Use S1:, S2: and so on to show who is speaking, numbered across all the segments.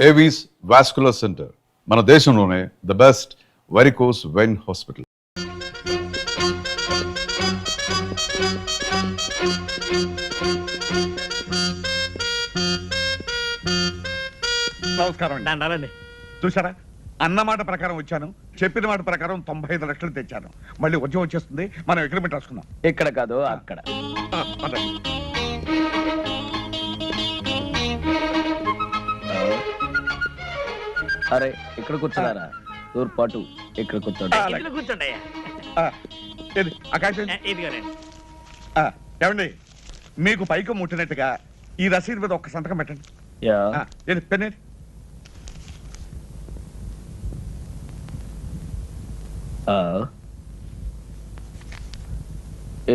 S1: Avis vascular centre మన దేశంలోనే the best varicose vein hospital.
S2: నమస్కారం అండి.
S3: దండాలండి.
S2: చూసారా, అన్నమాట ప్రకారం వచ్చాను, చెప్పిన మాట ప్రకారం 95 లక్షలు తెచ్చాను. మళ్ళీ ఉద్యోగం వచ్చేస్తుంది, మనం అగ్రిమెంట్ రాసుకుందాం.
S4: ఇక్కడ కాదు అక్కడ.
S2: పదండి.
S4: అరే ఇక్కడ కూర్చున్నారా? తూర్పాటు ఇక్కడ కూర్చోండి.
S3: ఇందులో కూర్చోండి అయ్యా.
S2: ఏది, ఆ కాగితం?
S3: ఇదిగోనండి.
S2: ఏమండి, మీకు పైకి ముట్టినట్టుగా ఈ రసీదు మీద ఒక్క సంతకం పెట్టండి.
S4: యా.
S2: ఏది, పెన్ ఏది?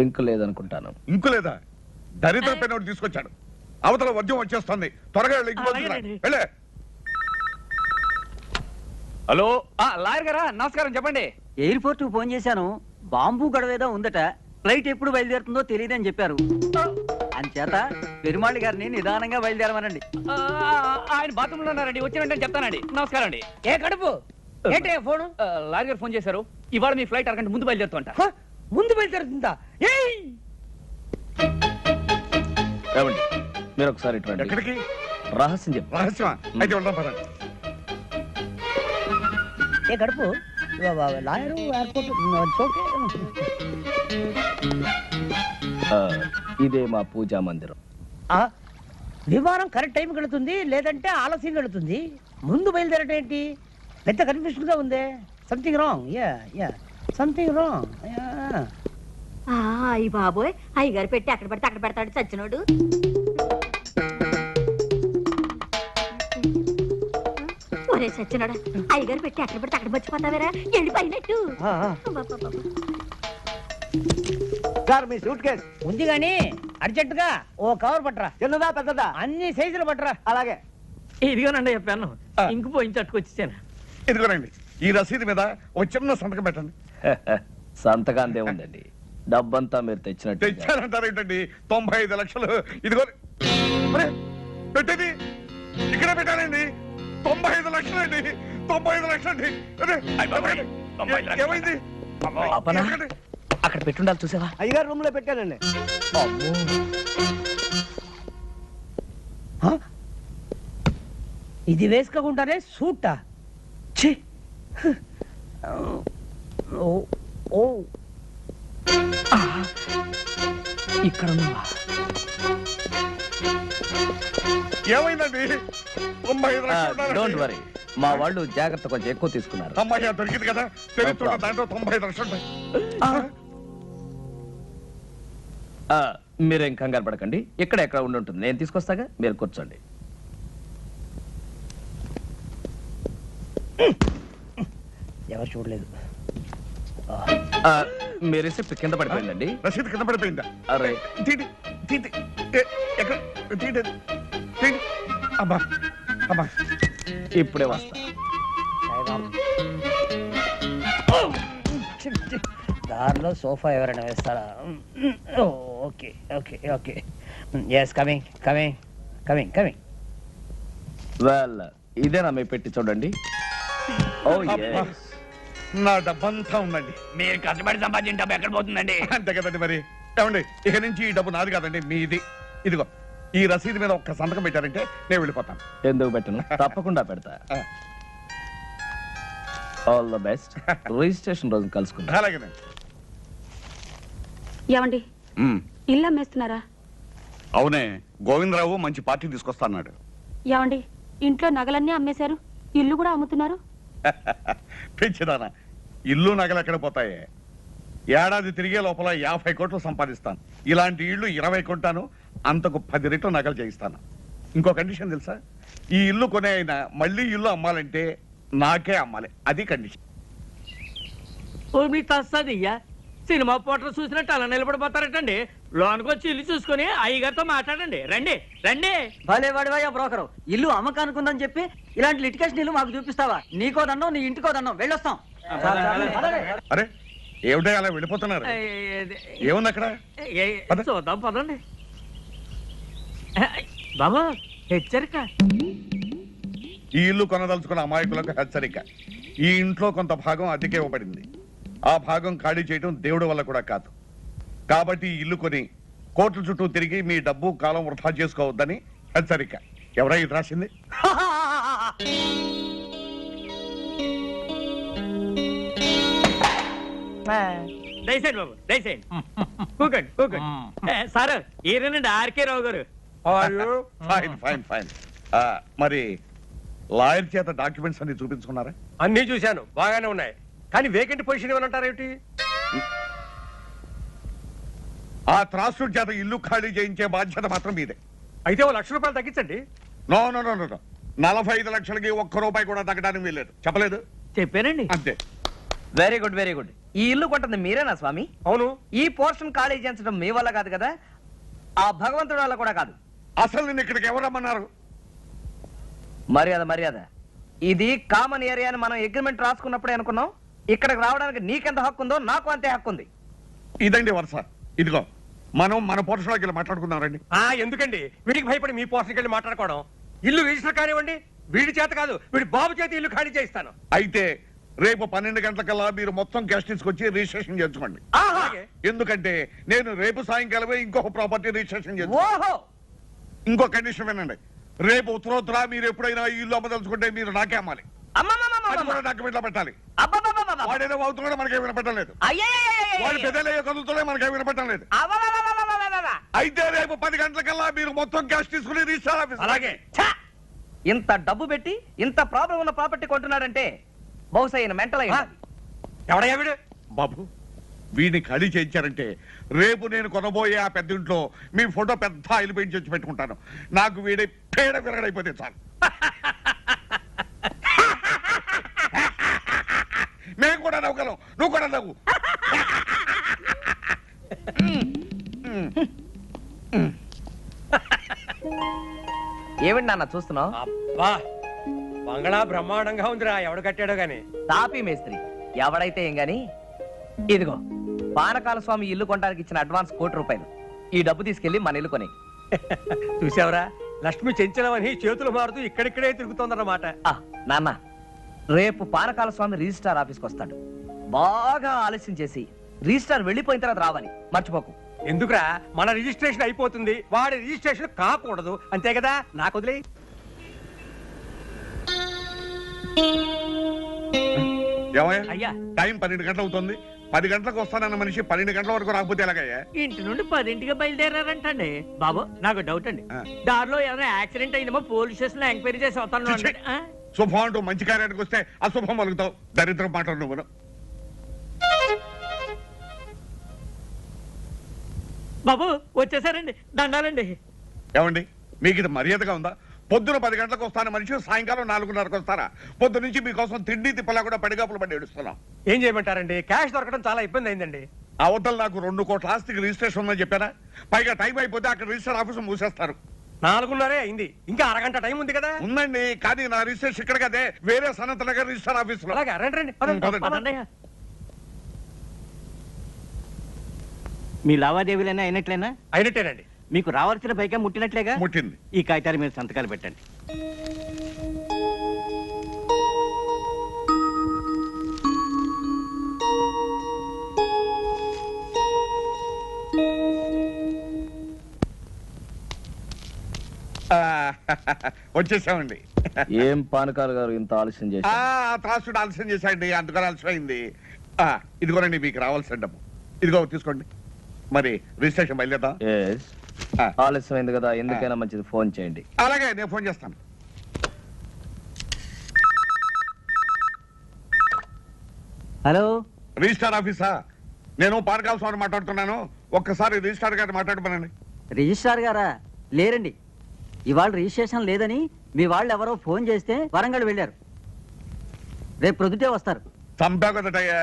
S4: ఇంక లేదనుకుంటాను.
S2: ఇంకు లేదా? దరిద్ర పెన్ ఒకటి తీసుకొచ్చాడు. అవతల ఉద్యోగం వచ్చేస్తుంది, త్వరగా వెళ్ళి ఇంటికి వస్తున్నా.
S3: అలాగేనండి.
S2: వెళ్ళే.
S5: హలో లాయర్ గారా, నమస్కారం. చెప్పండి.
S6: ఎయిర్పోర్ట్ కు ఫోన్ చేశాను. బాంబు గడవేదో ఉందట. ఫ్లైట్ ఎప్పుడు బయలుదేరుతుందో తెలియదని చెప్పారు. అంచేత పెరుమాళి గారిని నిదానంగా బయలుదేరమనండి.
S5: ఆయన బాత్రూమ్ లో ఉన్నారండి, వచ్చిన వెంటనే చెప్తానండి. నమస్కారం అండి.
S6: ఏ కడుపు ఏంటి ఫోన్?
S5: లాయర్ గారు ఫోన్ చేశారు. ఇవాళ మీ ఫ్లైట్ అరగంట ముందు బయలుదేరుతుంట.
S6: ముందు బయలుదేరుతుందా?
S4: ఏమండి, మీరు ఒకసారి ఇటు రండి.
S2: ఎక్కడికి?
S4: రహస్యం చెప్పు.
S2: రహస్యమా? అయితే వెళ్దాం పదండి.
S6: ఏ కడుపు లాయరు ఎయిర్పోర్ట్
S4: ఇదే మా పూజా మందిరం.
S6: విమానం కరెక్ట్ టైం వెళుతుంది, లేదంటే ఆలస్యం వెళుతుంది. ముందు బయలుదేరటం ఏంటి? పెద్ద కన్ఫ్యూషన్ గా ఉంది. Something wrong. Yeah something wrong.
S7: అయ్యి బాబోయ్, అయ్యగారు పెట్టి అక్కడ పడితే అక్కడ పెడతాడు చచ్చినోడు. ఒరే చచ్చినోడా, అయ్యగారు పెట్టి అక్కడ పడితే అక్కడ మర్చిపోతావేరా, వెళ్ళిపోయినట్టు.
S6: మీ సూట్ కేస్ ఉంది గాని అర్జెంట్ గా ఓ కవర్ పట్టరా. చిన్నదా పెద్దదా? అన్ని సైజులు పట్టరా. అలాగే.
S3: ఇదిగోనండి చెప్పాను. ఇంకు పోయి తట్టుకొచ్చేసాను.
S2: ఇదిగోనండి, ఈ రసీదు మీద ఒక చిన్న సంతకం పెట్టండి.
S4: సంతకాందే ఉందండి. డబ్బంతా మీరు తెచ్చినట్టు.
S2: తెచ్చారంటారేంటండి? 95 లక్షలు. ఇదిగో పెట్టేది ఇక్కడ పెట్టానండి. 95 లక్షలు అండి. 95 లక్షలు అండి. ఏమైంది?
S5: అప్పనా? అక్కడ పెట్టుండాలి, చూసావా?
S6: అయ్యగారు రూమ్ లో పెట్టానండి. ఇది వేసుకోకుండానే సూటా? ఛీ!
S5: ఇక్కడ ఉన్నావా?
S2: ఏమైందండి? 95 లక్షలు
S4: డోంట్ వరీ, మా వాళ్ళు జాగ్రత్త కొంచెం ఎక్కువ తీసుకున్నారు.
S2: అమ్మాయి దొరికింది కదా, తెలుస్తున్న దాంట్లో 95 లక్షలు ఉంటాయి.
S4: మీరేం కంగారు పడకండి, ఇక్కడ ఎక్కడ ఉండి ఉంటుంది. నేను తీసుకొస్తాగా, మీరు కూర్చోండి.
S6: ఎవరు చూడలేదు.
S4: మీ రిసిప్ట్ కింద పడిపోయిందండి.
S2: రసీదు కింద పడిపోయిందా?
S4: అరే
S2: తీటి తీటి. ఎక్కడ? తీటి తీటి. అబ్బా అబ్బా,
S4: ఇప్పుడే వస్తా.
S6: దారిలో సోఫా ఎవరైనా వేస్తారా? Okay okay okay. Yes, coming coming coming coming.
S4: Well, ఇదేనా మీ పెట్టి చూడండి. ఓ yes.
S2: నా డబ్బంతా ఉందండి.
S5: మీరు కష్టపడి సంపాదించిన డబ్బు ఎక్కడ పోతుందండి?
S2: అంతే కదండి మరి. ఏమండి, ఇక నుంచి ఈ డబ్బు నాది కాదండి, మీది. ఇదిగో ఈ రసీదు మీద ఒక్క సంతకం పెట్టారంటే నేను వెళ్ళిపోతాను.
S4: ఎందుకు పెట్టను? తప్పకుండా పెడతా. All the best. రిజిస్ట్రేషన్ రోజు కలుసుకుందాం.
S2: అలాగేనండి.
S7: ఏమండి, ఇల్లు అమ్మేస్తున్నారా?
S2: అవునే, గోవిందరావు మంచి పార్టీ తీసుకొస్తాడు.
S7: ఏమండి, ఇంట్లో నగలన్నీ అమ్మేశారు, ఇల్లు కూడా అమ్ముతున్నారు.
S2: పెంచిదానా, ఇల్లు నగలు ఎక్కడ పోతాయి? ఏడాది తిరిగే లోపల 50 కోట్లు సంపాదిస్తాను. ఇలాంటి ఇల్లు 20 కొంటాను, అంతకు 10 రెట్లు నగలు చేయిస్తాను. ఇంకో కండిషన్ తెలుసా? ఈ ఇల్లు కొనే అయినా మళ్ళీ ఇల్లు అమ్మాలంటే నాకే అమ్మాలి, అది కండిషన్.
S3: మీ తస్తదియ్యా, సినిమా పోటర్ చూసినట్టు అలా నిలబడిపోతారటండి. లోనికి వచ్చి ఇల్లు చూసుకుని అయ్యగారితో మాట్లాడండి. రండి రండి.
S6: భలే వాడివయ్యా బ్రోకరు. ఇల్లు అమ్మకానుకుందని చెప్పి ఇలాంటి లిటికేషన్ ఇల్లు మాకు చూపిస్తావా? నీకో దండం, నీ ఇంటికో దండం. వెళ్ళొస్తాం.
S2: అరే ఏమిటో అలా వెళ్ళిపోతున్నారు? ఏముంది అక్కడ?
S3: చూద్దాం పదండి. బాబా హెచ్చరిక.
S2: ఈ ఇల్లు కొనదలుచుకున్న అమాయకులకు హెచ్చరిక. ఈ ఇంట్లో కొంత భాగం అద్దెకే ఇవ్వబడింది. ఆ భాగం ఖాళీ చేయడం దేవుడి వల్ల కూడా కాదు. కాబట్టి ఈ ఇల్లు కొని కోర్టు చుట్టూ తిరిగి మీ డబ్బు కాలం వృధా చేసుకోవద్దని హెచ్చరిక. ఎవరై ఇది రాసింది?
S3: దయచేయండి బాబు, దయచేయండి. కూకండి, కూకండి. సార్ ఈయనండి ఆర్కే రావు గారు.
S2: Fine fine fine. మరి లాయర్ చేత డాక్యుమెంట్స్ అన్ని చూపించుకున్నారా?
S8: అన్నీ చూశాను, బాగానే ఉన్నాయి. కానీ వేకెంట్ పొజిషన్ ఏమంటారేమిటి?
S2: ఆ త్రాసుడి చేత ఇల్లు ఖాళీ చేయించే బాధ్యత మాత్రం మీదే.
S8: అయితే ఓ ₹1,00,000 తగ్గించండి.
S2: నో నో నో నో 45 లక్షలకి ₹1 కూడా తగ్గడానికి వీల్లేదు. చెప్పలేదు?
S3: చెప్పానండి.
S2: అంతే.
S4: Very good, very good. ఈ ఇల్లు కొంటుంది మీరేనా స్వామి?
S8: అవును.
S4: ఈ పోర్షన్ ఖాళీ చేయించడం మీ వల్ల కాదు కదా, ఆ భగవంతుడి వల్ల కూడా కాదు.
S2: అసలు నేను ఇక్కడికి ఎవరు రమ్మన్నారు?
S4: మర్యాద మర్యాద. ఇది కామన్ ఏరియా అని మనం అగ్రిమెంట్ రాసుకున్నప్పుడే అనుకున్నాం. ఇక్కడికి రావడానికి నీకెంత హక్కు ఉందో నాకు అంతే హక్కు ఉంది.
S2: ఇదండి వరుస. ఇదిగో మనం మన పోర్షన్లోకి వెళ్ళి మాట్లాడుకుందాం రండి.
S8: ఎందుకండి వీడికి భయపడి మీ పోర్షన్కి వెళ్ళి మాట్లాడుకోవడం? ఇల్లు రిజిస్టర్ కానివ్వండి. వీడి చేత కాదు, వీడి బాబు చేత ఇల్లు ఖాళీ చేయిస్తాను.
S2: అయితే రేపు 12 గంటలకల్లా మీరు మొత్తం క్యాష్ తీసుకొచ్చి రిజిస్ట్రేషన్ చేసుకోండి.
S8: అలాగే.
S2: ఎందుకంటే నేను రేపు సాయంకాలమే ఇంకొక ప్రాపర్టీ రిజిస్ట్రేషన్ చేస్తాను.
S4: ఓహో,
S2: ఇంకో కండిషన్ వినండి. రేపు ఉత్తరోత్తర మీరు ఎప్పుడైనా ఈ ఇల్లు అమ్మదలుచుకుంటే మీరు నాకే అమ్మాలి. అది కూడా డాక్యుమెంట్లో పెట్టాలి. వాడేదో అవుతున్నాడో మనకే వినపట్టలేదు. వాడు పెద్దలయ్యే కదులుతూనే మనకే వినపట్టం లేదు. అయితే రేపు 10 గంటలకల్లా మీరు మొత్తం క్యాష్ తీసుకుని రిజిస్టర్ ఆఫీస్.
S8: అలాగే.
S4: ఇంత డబ్బు పెట్టి ఇంత ప్రాబ్లం ఉన్న ప్రాపర్టీ కొంటున్నాడంటే బహుశా ఈయన మెంటల్ అయ్యి ఉండాలి.
S8: ఎవడయ్యా వీడు?
S2: బాబు, వీడిని ఖాళీ చేయించారంటే రేపు నేను కొనబోయే ఆ పెద్ద ఇంట్లో మీ ఫోటో పెద్ద ఆయిల్ పెయింట్ చేసి పెట్టుకుంటాను. నాకు వీడి పేడ విరగడైపోతే చాలు. మేము కూడా నవ్వుగలం, నువ్వు కూడా నవ్వు.
S4: ఏమిటి నాన్న చూస్తున్నావు?
S8: అబ్బా, బంగళా బ్రహ్మాండంగా ఉందిరా. ఎవడు కట్టాడో గాని.
S4: తాపీ మేస్త్రి ఎవడైతే ఏం గాని. ఇదిగో పానకాల స్వామి ఇల్లు కొనడానికి ఇచ్చిన అడ్వాన్స్ ₹1,00,00,000. ఈ డబ్బు తీసుకెళ్లి మన ఇల్లు కొని.
S8: చూసావరా, లక్ష్మి చెంచలమని చేతులు మారుతూ ఇక్కడిక్కడే తిరుగుతోందన్నమాట.
S4: నాన్న, రేపు పానకాల స్వామి రిజిస్ట్రార్ ఆఫీస్కి వస్తాడు. బాగా ఆలస్యం చేసి రిజిస్ట్రార్ వెళ్ళిపోయిన తర్వాత రావాలి, మర్చిపోకు.
S8: ఎందుకురా, మన రిజిస్ట్రేషన్ అయిపోతుంది, వాడి రిజిస్ట్రేషన్ కాకూడదు. అంతే కదా, నాకు వదిలే.
S2: ఏమయ్యా,
S3: అయ్యా,
S2: టైం 12 గంటలు అవుతుంది. 10 గంటలకు వస్తానన్న మనిషి 12 గంటల వరకు రాకపోతే ఎలాగయ్యా?
S3: ఇంటి నుండి 10ంటికి బయలుదేరారంటండి. బాబు నాకు డౌట్ అండి. దారిలో ఏదైనా యాక్సిడెంట్ అయిందేమో పోలీస్ స్టేషన్ లో ఎంక్వైరీ చేసి వస్తాను.
S2: ఛీ, శుభం అంటూ మంచి కార్యానికి వస్తే అశుభం పలుకుతావు. దరిద్రం మాటలు నువ్వు.
S3: బాబు వచ్చేసారండి, దండాలండి.
S2: ఏమండి, మీకు ఇది మర్యాదగా ఉందా? పొద్దున 10 గంటలకు వస్తాను మనిషి సాయంకాలం 4:30కు వస్తారా? పొద్దు నుంచి మీకోసం తిండి తిప్పలా కూడా పడిగాపులు పడి ఏడుస్తున్నాం.
S8: ఏం చేయమంటారండి, క్యాష్ దొరకడం చాలా ఇబ్బంది అయిందండి.
S2: అవతల నాకు 2 కోట్ల ఆస్తికి రిజిస్ట్రేషన్ ఉందని చెప్పారా? పైగా టైం అయిపోతే అక్కడ రిజిస్టర్ ఆఫీసు మూసేస్తారు.
S8: 4:30 అయింది, ఇంకా అరగంట టైం ఉంది కదా.
S2: ఉందండి, కానీ నా రిజిస్ట్రేషన్ ఇక్కడ కదే, వేరే సనత్ నగర్ రిజిస్టర్ ఆఫీసులో.
S8: అలాగే, రండి రండి.
S2: పదండి.
S3: పదండి. మీ లావాదేవీలైనా అయినట్లేనా?
S8: అయినట్టేనండి.
S3: మీకు రావాల్సిన పైగా ముట్టినట్లేగా?
S2: ముట్టింది.
S3: ఈ కాగితాలు మీరు సంతకాలు పెట్టండి.
S2: వచ్చేసామండి.
S4: ఏం పానకాల గారు ఇంత ఆలస్యం చేసి?
S2: త్రాసుడు ఆలస్యం చేశాయండి, అందుకని ఆలస్యం అయింది. ఇదిగోనండి మీకు రావాల్సిన డబ్బు. ఇదిగో తీసుకోండి. మరి రిజిస్ట్రేషన్ బయలుదేద్దాం.
S4: ఆలస్యం అయింది కదా, ఎందుకైనా మంచిది ఫోన్ చేయండి.
S2: అలాగే, నేను ఫోన్ చేస్తాను.
S3: హలో,
S2: రిజిస్టార్ ఆఫీసా? నేను పానకాల స్వామి మాట్లాడుతున్నాను. ఒక్కసారి రిజిస్టార్ గారిని మాట్లాడమనండి.
S9: రిజిస్ట్రార్ గారా? లేరండి, ఇవాళ రిజిస్ట్రేషన్ లేదని మీ వాళ్ళు ఎవరో ఫోన్ చేస్తే వరంగల్ వెళ్ళారు. రేపు ప్రొద్దుటే వస్తారు.
S2: చంపా కదటయ్యా.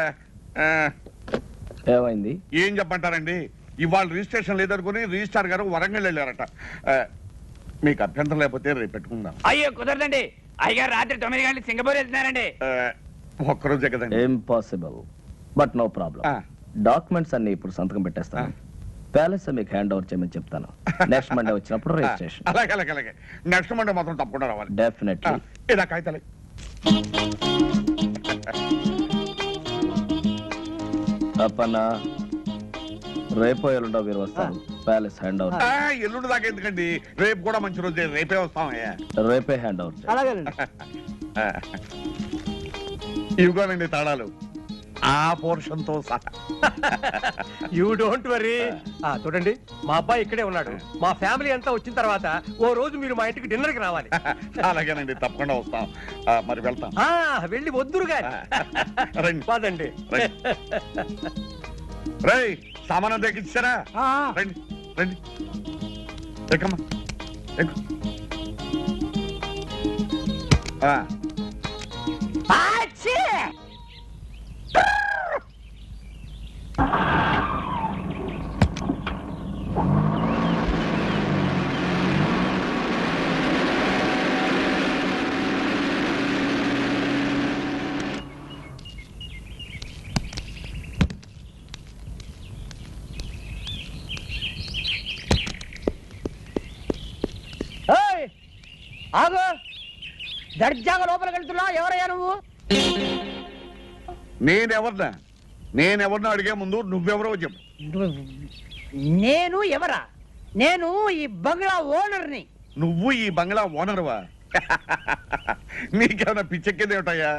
S4: ఏమైంది?
S2: ఏం చెప్పంటారండి, ఇవాళ రిజిస్ట్రేషన్ లేదనుకుని రిజిస్టార్ గారు వరంగల్ వెళ్ళారట. మీకు అభ్యంతరం లేకపోతే రేపు పెట్టుకుందాం.
S5: అయ్యో కుదరదండి, అయ్యగారు రాత్రి 9 గంటలకు సింగపూర్ వెళ్తున్నారండి.
S2: ఒక్కరోజే కదండి.
S4: Impossible, but no problem. Documents అన్ని ఇప్పుడు సంతకం పెట్టేస్తాను. ప్యాలెస్ మీకు హ్యాండ్ ఓవర్ చేయమని చెప్తాను. నెక్స్ట్ మండే వచ్చినప్పుడు రిజిస్ట్రేషన్.
S2: అలాగే అలాగే అలాగే. నెక్స్ట్ మండే మాత్రం తప్పకుండా రావాలి.
S4: డెఫినెట్లీ.
S2: ఇలా కాగితాలే.
S4: అప్పన్న రేపు ఎల్లుండో మీరు వస్తారు ప్యాలెస్ హ్యాండ్ ఓవర్
S2: ఎల్లుండి దాకా ఎందుకండి, రేపు కూడా మంచి రోజు, రేపే వస్తామయ్యా.
S4: రేపే హ్యాండ్ ఓవర్
S9: అలాగేనండి.
S2: ఇవిగోనండి తాళాలు, ఆ పోర్షన్ తో సహా.
S8: You don't worry. చూడండి, మా అబ్బాయి ఇక్కడే ఉన్నాడు. మా ఫ్యామిలీ అంతా వచ్చిన తర్వాత ఓ రోజు మీరు మా ఇంటికి డిన్నర్ కి రావాలి.
S2: అలాగేనండి, తప్పకుండా వస్తాం. మరి వెళ్తాం.
S8: వెళ్ళి వద్దురు గాని.
S2: రండి.
S8: పదండి.
S2: రేయ్, సామానం తెగించారా? రండి రండి, ఎక్కమ్మా ఎక్కు.
S6: ఆగు, దర్జాగా లోపలికి వెళ్తున్నా. ఎవరయ్యా నువ్వు?
S2: నేనెవరినో అడిగే ముందు నువ్వెవరో చెప్పు.
S6: నేను ఎవరా? నేను ఈ బంగ్లా ఓనర్ని.
S2: నువ్వు ఈ బంగ్లా ఓనర్వా? నీకేమైనా పిచ్చెక్కేదేమిటయ్యా?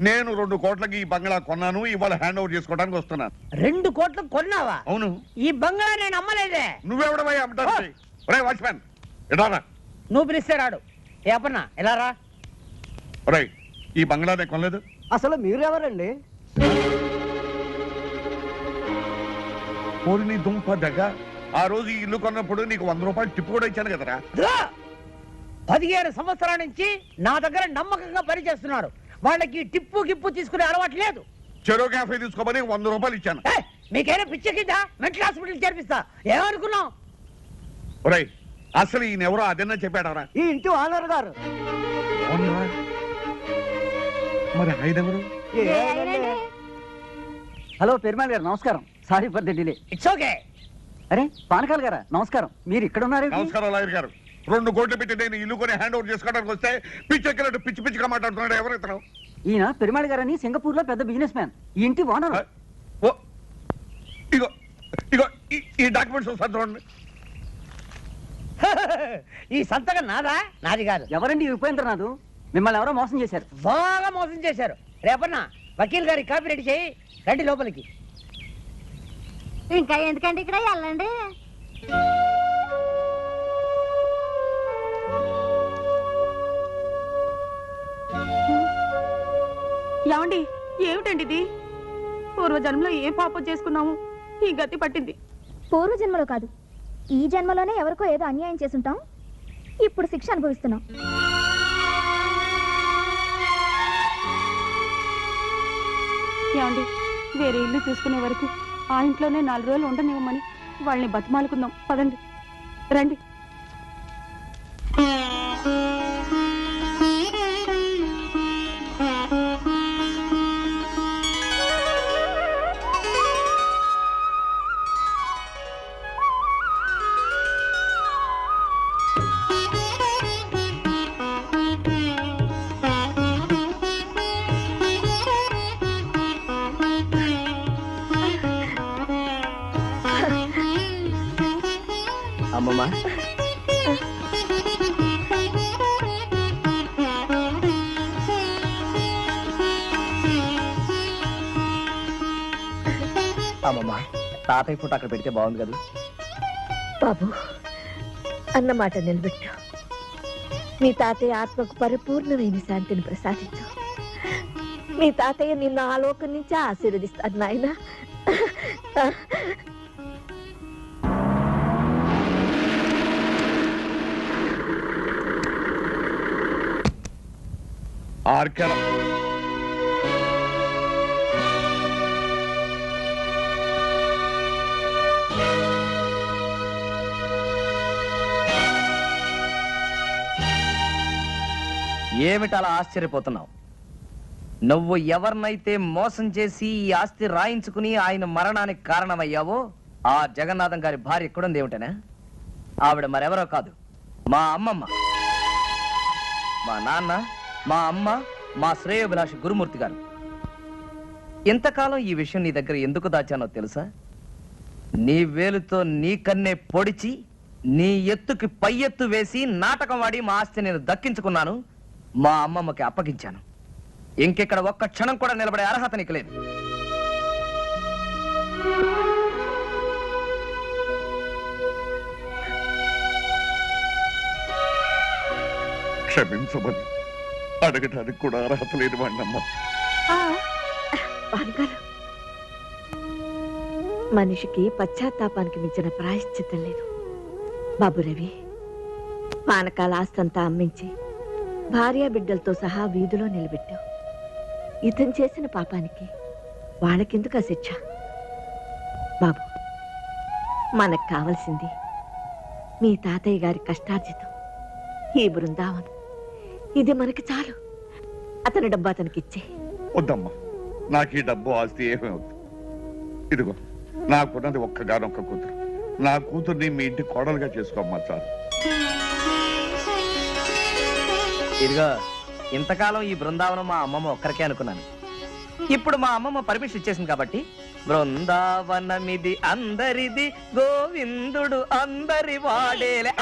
S2: నేను 2 కోట్లకి ఈ బంగ్లా కొన్నాను, ఇవాళ హ్యాండ్ ఓవర్ చేసుకోవడానికి వస్తున్నాను.
S6: 2 కోట్లు కొన్నావా?
S2: అవును.
S6: ఈ బంగ్లా నేను అమ్మలేదే.
S2: నువ్వెవడవయ్యా అమ్మటానికి? ఒరేయ్ వాచ్మ్యాన్, ఎడారా?
S6: నువ్వు పిలిస్తే రాడు. ఏ అప్పన్నా ఎలా రా?
S2: ఒరేయ్, ఈ బంగ్లా నేను కొనలేదు.
S9: అసలు మీరు ఎవరండి?
S2: పోరి నీ దుంప దగ్గ. ఆ రోజు ఈ ఇల్లు కొన్నప్పుడు నీకు 100 రూపాయలు టిప్పు కూడా ఇచ్చాను కదరా.
S6: 15 సంవత్సరాల నుంచి నా దగ్గర నమ్మకంగా పనిచేస్తున్నారు. వాళ్ళకి టిప్పు గిప్పు తీసుకునే అలవాటు లేదు.
S2: చెరో క్యాఫే తీసుకోమని 100 రూపాయలు ఇచ్చాను.
S6: మీకైనా పిచ్చెక్కిందా? Mental hospital చేర్పిస్తా. ఏమనుకున్నావు?
S2: ఒరేయ్, అసలు ఈయనెవరో అదన్నా చెప్పాడరా?
S9: ఈ ఇంటి ఓనర్ గారు.
S2: మరి ఆయనెవరు?
S9: హలో పెరుమాళ్ గారు, నమస్కారం. Sorry for the delay.
S6: It's okay.
S9: అరే పానకాల్ గారా, నమస్కారం. మీరు ఇక్కడ ఉన్నారు?
S2: నమస్కారం లాయర్ గారు. 2 కోట్లు పెట్టి నేను ఇల్లు కొని హ్యాండ్ ఓవర్ చేసుకోవడానికి వస్తే పిచ్చెక్కినట్టు పిచ్చి పిచ్చిగా మాట్లాడుతున్నాడు. ఎవరు ఇతను?
S9: ఈయన పెరుమాళ్ గారు అని సింగపూర్ లో పెద్ద బిజినెస్ మ్యాన్. ఈ ఇంటి ఓనర్.
S2: ఓ, ఇగో ఇగో ఈ డాక్యుమెంట్స్ ఒకసారి చూడండి.
S6: ఈ సంతకం నాదా? నాది కాదు.
S9: ఎవరండి ఉపేంద్రనాథ్? మిమ్మల్ని ఎవరో మోసం చేశారు.
S6: బాగా మోసం చేశారు. రేపన్నా వకీల్ గారి కాపీ రెడీ చేయి. రండి లోపలికి.
S7: ఇంకా ఎందుకండి ఇక్కడ వెళ్ళండి.
S10: ఏమండి, ఏమిటండి ఇది? పూర్వజన్మలో ఏ పాపం చేసుకున్నాము, ఈ గతి పట్టింది.
S7: పూర్వజన్మలో కాదు, ఈ జన్మలోనే ఎవరికో ఏదో అన్యాయం చేసుంటాం. ఇప్పుడు శిక్ష అనుభవిస్తున్నాం.
S10: ఏమండి, వేరే ఇల్లు చూసుకునే వరకు ఆ ఇంట్లోనే 4 రోజులు ఉండనివ్వమని వాళ్ళని బతిమాలుకుందాం. పదండి, రండి.
S4: అమ్మమ్మ, అమ్మమ్మ, తాతయ్య ఫోటో అక్కడ పెడితే బాగుంది కదా?
S7: బాబు, అన్నమాట నిలబెట్టు. మీ తాతయ్య ఆత్మకు పరిపూర్ణమైన శాంతిని ప్రసాదించు. మీ తాతయ్య నిన్న ఆలోకం నుంచి ఆశీర్వదిస్తాడు నాయన.
S2: ఆర్కెల
S4: ఏమిటలా ఆశ్చర్యపోతున్నావు? నువ్వు ఎవరినైతే మోసం చేసి ఈ ఆస్తి రాయించుకుని ఆయన మరణానికి కారణమయ్యావో ఆ జగన్నాథం గారి భార్య ఎక్కడుంది ఏమిటనా? ఆవిడ మరెవరో కాదు, మా అమ్మమ్మ. మా నాన్న మా అమ్మ మా శ్రేయోభిలాషి గురుమూర్తి గారు. ఇంతకాలం ఈ విషయం నీ దగ్గర ఎందుకు దాచానో తెలుసా? నీ వేలుతో నీ కన్నే పొడిచి నీ ఎత్తుకి పై ఎత్తు వేసి నాటకం వాడి మా ఆస్తి నేను దక్కించుకున్నాను, మా అమ్మమ్మకి అప్పగించాను. ఇంకెక్కడ ఒక్క క్షణం కూడా నిలబడే అర్హత నీకు లేదు.
S2: క్షమించమని అడగటానికి కూడా అర్హత లేని వాడినమ్మా.
S11: మనిషికి పశ్చాత్తాపానికి మించిన ప్రాయశ్చిత్తం లేదు బాబు రవి. పానకాల ఆస్తంతా అమ్మించి భార్య బిడ్డలతో సహా వీధిలో నిలబెట్టావు. ఇతను చేసిన పాపానికి వాళ్ళకెందుకు ఆ శిక్ష? బాబు, మనకు కావలసింది మీ తాతయ్య గారి కష్టార్జితం, ఈ బృందావనం. ఇది మనకి చాలు. అతని డబ్బు అతనికి ఇచ్చే.
S2: వద్దమ్మా, నాకు ఈ డబ్బు ఆస్తి ఏమీ వద్దు. ఇదిగో నాకున్నది ఒక్కగానొక్క కూతురు. నా కూతుర్ని మీ ఇంటి కోడలుగా చేసుకోమ్మా చాలు.
S4: ఇదిగో ఇంతకాలం ఈ బృందావనం మా అమ్మమ్మ ఒక్కరికే అనుకున్నాను. ఇప్పుడు మా అమ్మమ్మ పర్మిషన్ ఇచ్చేసింది కాబట్టి బృందావనమిది అందరిది, గోవిందుడు అందరి వాడేలే.